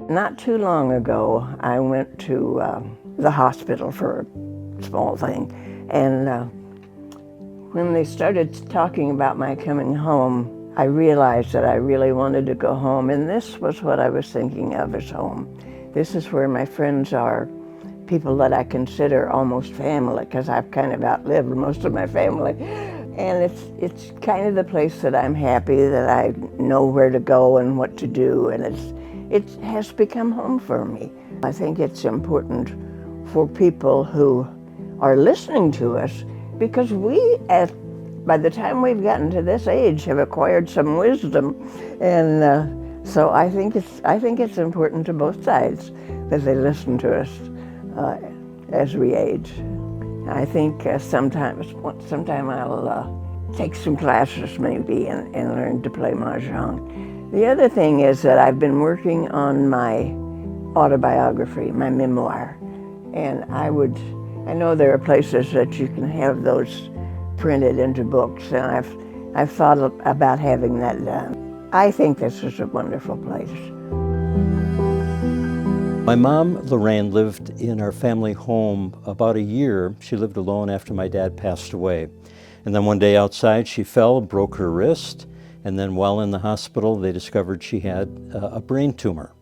Not too long ago, I went to the hospital for a small thing, and when they started talking about my coming home, I realized that I really wanted to go home, and this was what I was thinking of as home. This is where my friends are, people that I consider almost family, because I've kind of outlived most of my family. And it's kind of the place that I'm happy, that I know where to go and what to do, and it has become home for me. I think it's important for people who are listening to us, because by the time we've gotten to this age, have acquired some wisdom, and so I think it's important to both sides that they listen to us as we age. I think sometime I'll take some classes maybe and learn to play mahjong. The other thing is that I've been working on my autobiography, my memoir, and I know there are places that you can have those printed into books, and I've thought about having that done. I think this is a wonderful place. My mom, Lorraine, lived in our family home about a year. She lived alone after my dad passed away. And then one day outside, she fell, broke her wrist, and then while in the hospital, they discovered she had a brain tumor.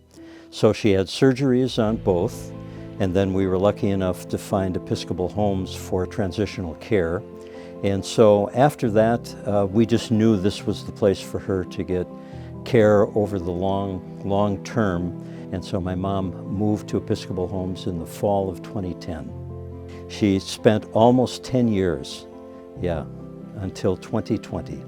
So she had surgeries on both, and then we were lucky enough to find Episcopal Homes for transitional care. And so after that, we just knew this was the place for her to get care over the long term. And so my mom moved to Episcopal Homes in the fall of 2010. She spent almost 10 years, until 2020.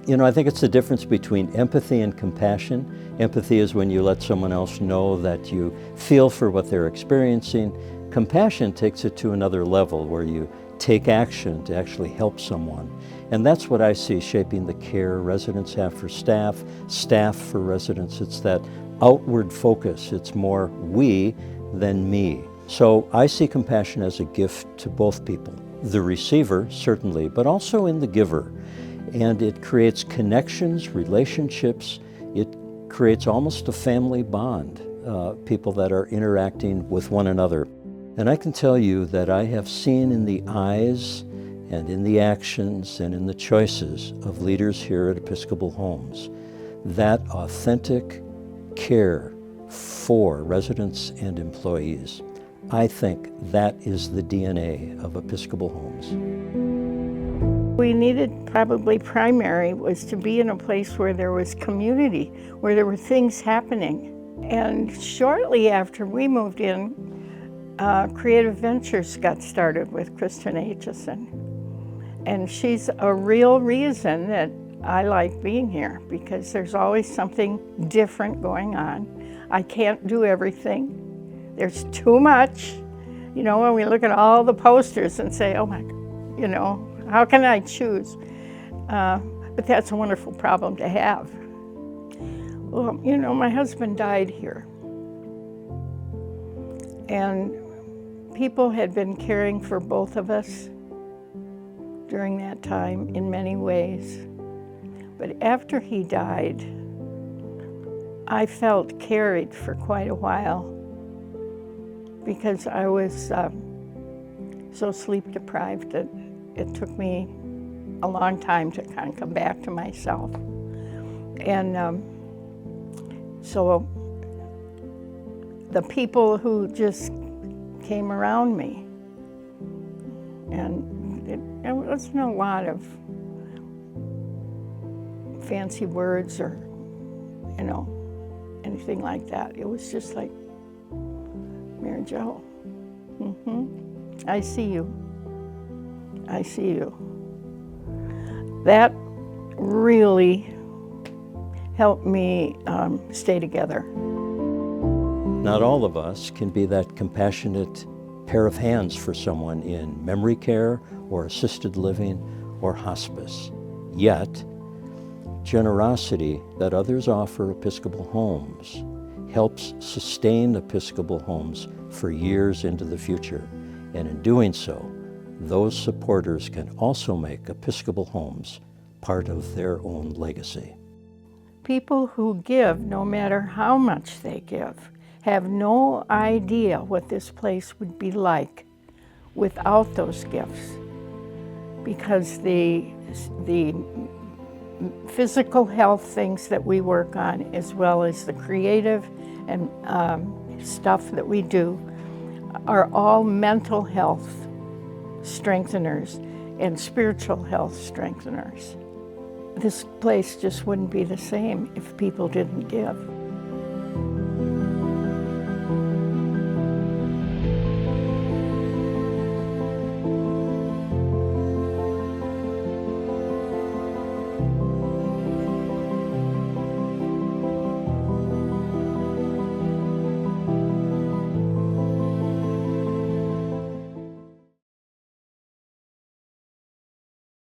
You know, I think it's the difference between empathy and compassion. Empathy is when you let someone else know that you feel for what they're experiencing. Compassion takes it to another level where you take action to actually help someone. And that's what I see shaping the care residents have for staff, staff for residents. It's that outward focus. It's more we than me. So I see compassion as a gift to both people. The receiver, certainly, but also in the giver. And it creates connections, relationships. It creates almost a family bond, people that are interacting with one another. And I can tell you that I have seen in the eyes and in the actions and in the choices of leaders here at Episcopal Homes that authentic care for residents and employees. I think that is the DNA of Episcopal Homes. We needed probably primary was to be in a place where there was community, where there were things happening. And shortly after we moved in, Creative Ventures got started with Kristen Aitchison. And she's a real reason that I like being here, because there's always something different going on. I can't do everything. There's too much. You know, when we look at all the posters and say, oh my, you know, how can I choose? But that's a wonderful problem to have. Well, you know, my husband died here. And people had been caring for both of us during that time in many ways. But after he died, I felt carried for quite a while because I was so sleep deprived that it took me a long time to kind of come back to myself. And so the people who just came around me, and it wasn't a lot of fancy words or, you know, anything like that. It was just like, Mary Jo, I see you. I see you. That really helped me stay together. Not all of us can be that compassionate pair of hands for someone in memory care or assisted living or hospice. Yet, generosity that others offer Episcopal Homes helps sustain Episcopal Homes for years into the future. And in doing so, those supporters can also make Episcopal Homes part of their own legacy. People who give, no matter how much they give, have no idea what this place would be like without those gifts. Because the physical health things that we work on, as well as the creative and stuff that we do, are all mental health strengtheners and spiritual health strengtheners. This place just wouldn't be the same if people didn't give.